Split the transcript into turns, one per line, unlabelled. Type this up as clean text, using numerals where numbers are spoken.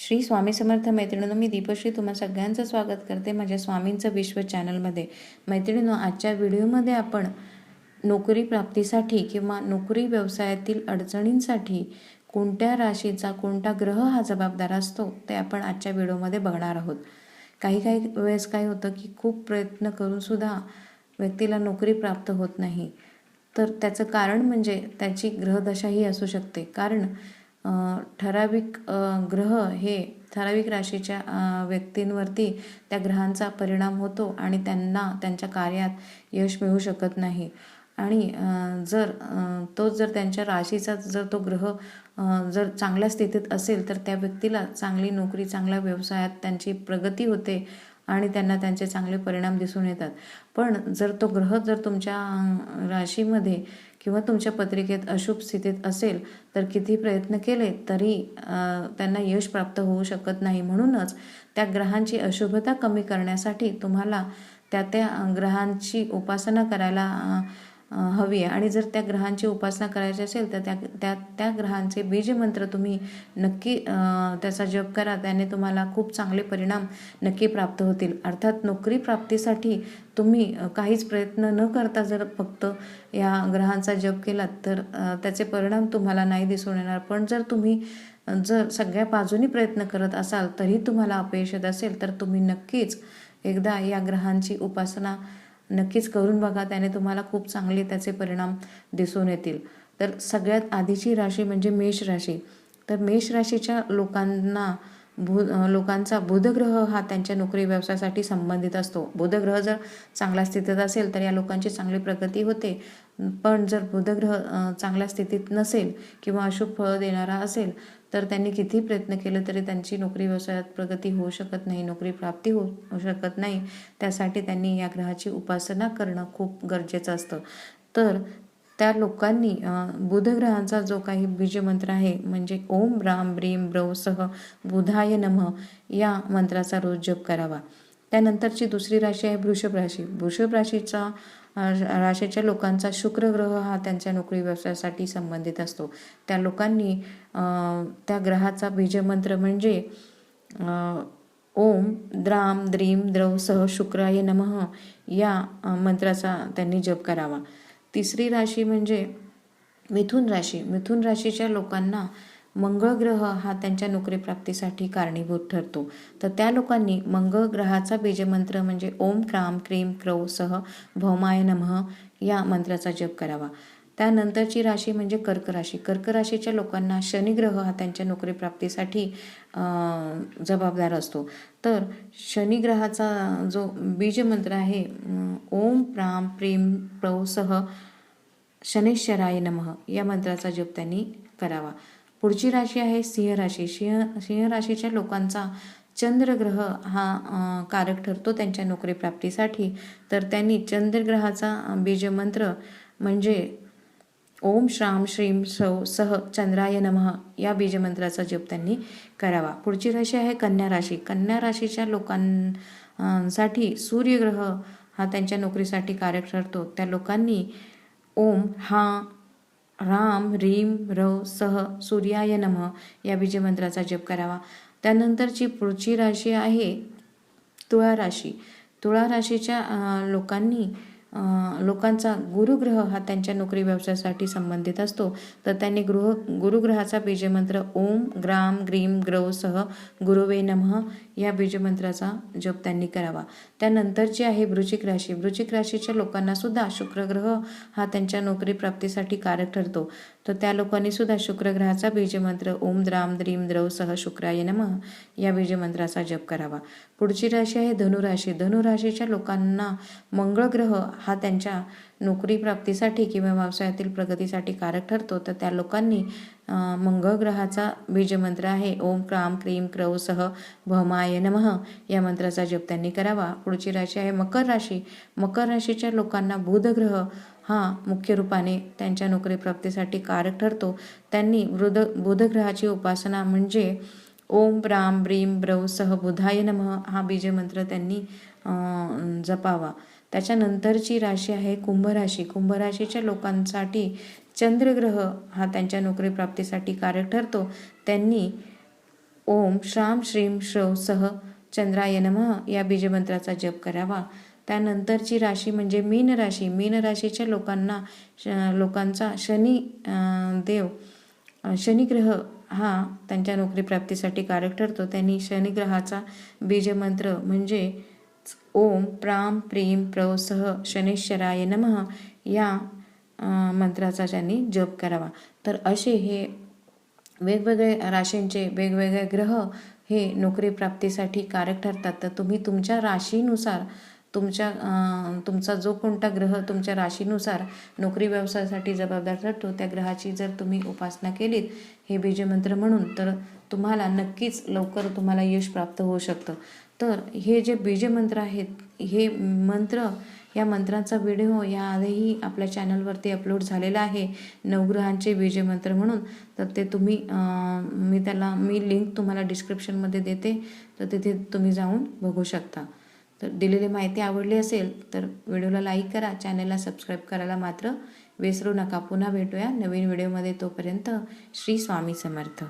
श्री स्वामी समर्थ मैत्रिणींनो, मी दीपश्री तुम्हा सगळ्यांचं स्वागत करते माझ्या स्वामींचं विश्व चॅनलमध्ये. मैत्रिणींनो, आजच्या व्हिडिओमध्ये आपण नोकरी प्राप्तीसाठी किंवा नोकरी व्यवसायातील अडचणींसाठी कोणत्या राशीचा कोणता ग्रह हा जबाबदार असतो ते आपण आजच्या व्हिडिओमध्ये बघणार आहोत. काही वेळेस काय होतं की खूप प्रयत्न करूनसुद्धा व्यक्तीला नोकरी प्राप्त होत नाही. तर त्याचं कारण म्हणजे त्याची ग्रहदशाही असू शकते. कारण ठराविक ग्रह हे ठराविक राशीच्या व्यक्तींवरती त्या ग्रहांचा परिणाम होतो आणि त्यांना त्यांच्या कार्यात यश मिळू शकत नाही. आणि जर त्यांच्या राशीचा जर तो ग्रह जर चांगल्या स्थितीत असेल तर त्या व्यक्तीला चांगली नोकरी, चांगल्या व्यवसायात त्यांची प्रगती होते आणि त्यांना त्यांचे चांगले परिणाम दिसून येतात. पण जर तो ग्रह जर तुमच्या राशीमध्ये किंवा तुमच्या पत्रिकेत अशुभ स्थितीत असेल तर किती प्रयत्न केले तरी त्यांना यश प्राप्त होऊ शकत नाही. म्हणूनच त्या ग्रहांची अशुभता कमी करण्यासाठी तुम्हाला त्या ग्रहांची उपासना करायला हवी आहे. आणि जर त्या ग्रहांची उपासना करायची असेल तर त्या ग्रहांचे बीजमंत्र तुम्ही नक्की त्याचा जप करा. त्याने तुम्हाला खूप चांगले परिणाम नक्की प्राप्त होतील. अर्थात नोकरी प्राप्तीसाठी तुम्ही काहीच प्रयत्न न करता जर फक्त या ग्रहांचा जप केलात तर त्याचे परिणाम तुम्हाला नाही दिसून येणार. पण जर तुम्ही सगळ्या बाजूनी प्रयत्न करत असाल तरी तुम्हाला अपयश येत असेल तर तुम्ही नक्कीच एकदा या ग्रहांची उपासना नक्कीच करून बघा. त्याने तुम्हाला खूप चांगले त्याचे परिणाम दिसून येतील. तर सगळ्यात आधीची राशी म्हणजे मेष राशी. तर मेष राशीच्या लोकांचा बुधग्रह हा त्यांच्या नोकरी व्यवसायासाठी संबंधित असतो. बुधग्रह जर चांगल्या स्थितीत असेल तर या लोकांची चांगली प्रगती होते. पण जर बुधग्रह चांगल्या स्थितीत नसेल किंवा अशुभ फळ देणारा असेल तर त्यांनी किती प्रयत्न केले तरी त्यांची नोकरी व्यवसायात प्रगती होऊ शकत नाही, नोकरी प्राप्ती होऊ शकत नाही. त्यासाठी त्यांनी या ग्रहाची उपासना करणं खूप गरजेचं असतं. तर त्या लोकांनी बुधग्रहांचा जो काही बीजमंत्र आहे म्हणजे ओम ब्राम ब्रीम ब्रव सह बुधाय नमः या मंत्राचा रोज जप करावा. त्यानंतरची दुसरी राशी आहे वृषभ राशी. वृषभ राशीच्या लोकांचा शुक्र ग्रह हा त्यांच्या नोकरी व्यवसायासाठी संबंधित असतो. त्या लोकांनी त्या ग्रहाचा बीजमंत्र म्हणजे ओम द्राम द्रीम द्रव सह शुक्राय नमः या मंत्राचा त्यांनी जप करावा. तिसरी राशी म्हणजे मिथुन राशी. मिथुन राशीच्या लोकांना मंगळ ग्रह हा त्यांच्या नोकरी प्राप्तीसाठी कारणीभूत ठरतो. तर त्या लोकांनी मंगळ ग्रहाचा बीजमंत्र म्हणजे ओम क्राम क्रीम क्रौ सह भौमाय नमः या मंत्राचा जप करावा. त्यानंतरची राशी म्हणजे कर्क राशी. कर्क राशीच्या लोकांना शनिग्रह हा त्यांच्या नोकरी प्राप्तीसाठी जबाबदार असतो. तर शनिग्रहाचा जो बीजमंत्र आहे ओम प्राम प्रीम प्रौ सह शनेश्वराय नमः या मंत्राचा जप त्यांनी करावा. पुढची राशी आहे सिंह राशी. सिंह राशीच्या लोकांचा चंद्रग्रह हा कारक ठरतो त्यांच्या नोकरी प्राप्तीसाठी. तर त्यांनी चंद्रग्रहाचा बीजमंत्र म्हणजे ओम श्राम श्रीम सौ सह चंद्राय नमः या बीजमंत्राचा जप त्यांनी करावा. पुढची राशी आहे कन्या राशी. कन्या राशीच्या लोकांसाठी सूर्यग्रह हा त्यांच्या नोकरीसाठी कारक ठरतो. त्या लोकांनी ओम हा राम रीम रव सह सूर्याय नमः या बीजमंत्राचा जप करावा. त्यानंतरची पुढची राशी आहे तुळा राशी. तुळा राशीच्या लोकांचा गुरुग्रह हा त्यांच्या नोकरी व्यवसायासाठी संबंधित असतो. तर त्यांनी गुरुग्रहाचा बीजमंत्र ओम ग्राम ग्रीम ग्रव सह गुरुवे नमः या बीजमंत्राचा जप त्यांनी करावा. त्यानंतरची आहे वृश्चिक राशी. वृश्चिक राशीच्या लोकांना सुद्धा शुक्रग्रह हा त्यांच्या नोकरी प्राप्तीसाठी कारक ठरतो. तर त्या लोकांनी सुद्धा शुक्रग्रहाचा बीजमंत्र ओम द्राम द्रीम द्रव सह शुक्राय नमः या बीजमंत्राचा जप करावा. पुढची राशी आहे धनुराशी. धनुराशीच्या लोकांना मंगळ ग्रह हा त्यांच्या नोकरी प्राप्तीसाठी किंवा व्यवसायातील प्रगतीसाठी कारक ठरतो. तर त्या लोकांनी मंगळ ग्रहाचा बीजमंत्र आहे ओम क्राम क्रीम क्रौ सह भौमाय नमः या मंत्राचा जप त्यांनी करावा. पुढची राशी आहे मकर राशी. मकर राशीच्या लोकांना बुधग्रह हा मुख्य रूपाने त्यांच्या नोकरी प्राप्तीसाठी कारक ठरतो. त्यांनी बुधग्रहाची उपासना म्हणजे ओम ब्राम ब्रीम ब्रव सह बुधाय नमः हा बीजमंत्र त्यांनी जपावा. त्याच्यानंतरची राशी आहे कुंभ राशी. कुंभ राशीच्या लोकांसाठी चंद्रग्रह हा त्यांच्या नोकरी प्राप्तीसाठी कारक ठरतो. त्यांनी ओम श्राम श्रीम श्रव सह चंद्राय नमः या बीजमंत्राचा जप करावा. त्यानंतरची राशी म्हणजे मीन राशी. मीन राशीच्या लोकांचा शनिग्रह हा त्यांच्या नोकरी प्राप्तीसाठी कारक ठरतो. त्यांनी शनिग्रहाचा बीजमंत्र म्हणजे ओम प्राम प्रीम प्रव सह शनेश्वराय नमः या मंत्राचा त्यांनी जप करावा. तर असे हे वेगवेगळे राशींचे वेगवेगळे ग्रह हे नोकरी प्राप्तीसाठी कारक ठरतात. तर तुम्ही तुमच्या राशीनुसार तुमचा जो कोणता ग्रह तुमच्या राशीनुसार नोकरी व्यवसायासाठी जबाबदार ठरतो त्या ग्रहाची जर तुम्ही उपासना केलीत हे बीजमंत्र म्हणून तर तुम्हाला नक्कीच लवकर तुम्हाला यश प्राप्त होऊ शकतं. तर हे जे बीजमंत्र आहेत हे मंत्र या मंत्रांचा व्हिडिओ याआधीही आपल्या चॅनलवरती अपलोड झालेला आहे नवग्रहांचे बीजमंत्र म्हणून. तर ते तुम्ही मी लिंक तुम्हाला डिस्क्रिप्शनमध्ये देते, तर तिथे तुम्ही जाऊन बघू शकता. तर दिलेली माहिती आवडली असेल तर व्हिडिओला लाईक करा, चॅनलला सबस्क्राईब करायला मात्र विसरू नका. पुन्हा भेटूया नवीन व्हिडिओमध्ये. तोपर्यंत श्री स्वामी समर्थ.